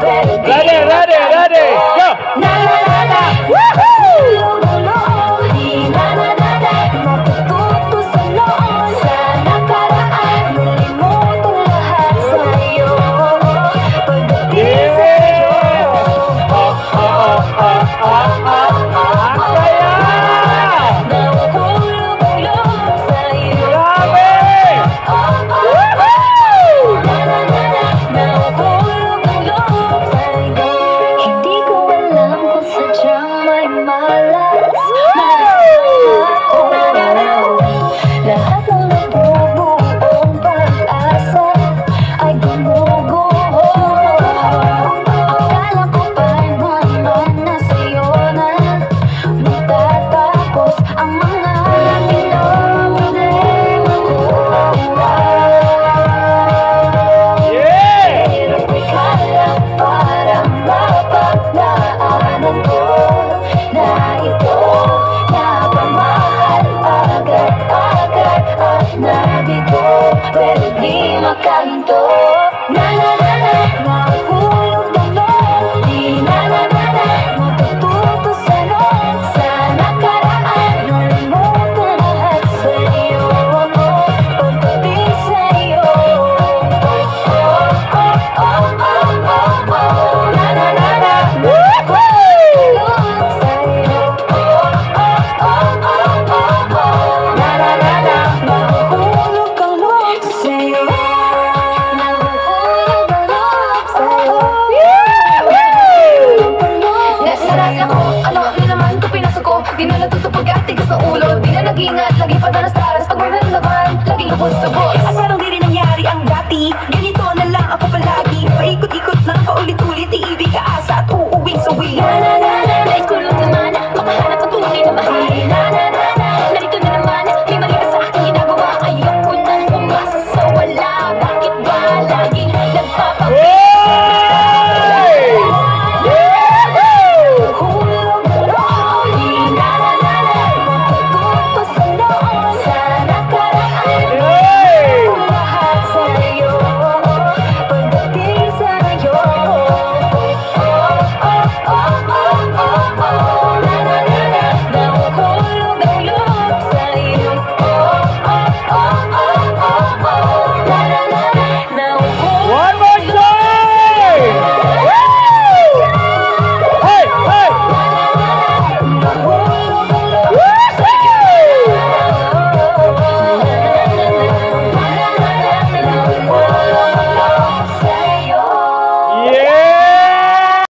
Ready, ready, ready, go! Na na na na, woohoo! Di na na na na, matututo sa noon, sa nakaraan, malimutan lahat sa'yo. Pagdating sa'yo, nahuhulog ang loob sa'yo. Grabe! Na na na na, nahuhulog ang loob sa'yo. Hindi ko alam kung sadyang may malas ako. Lahat ng nabubuong pag-asa ay gumuguho. Akala ko pa naman na sa'yo na matatapos ang mga pinag-problema ko. Yeah! Pero ikaw lang parang mapagdaanan ko na ito napamahal agad-agad at nabigo pero di makanto. Na na na na, nahulog ang loob. Di na na na na, matututo sa noon, sa nakaraan, nalimutan lahat sa'yo. Pagdating sa'yo, na na na na, woohoo! Sa'yo, na na na na, nahuhulog ang loob sa'yo. Nahuhulog ang loob sa'yo. Nasarap ako, ano naman ko pinasok ko. Di na natutupag at tigas sa ulo. Di na nag-ingat, lagi padalas-taras. Pag maramdaman, laging lubos-lubos. At parang di rin nangyari ang dati. Ganito na lang ako palagi. Paikot-ikot lang paulit-ulit. Iibig ka asa at uuwing suwi. Na na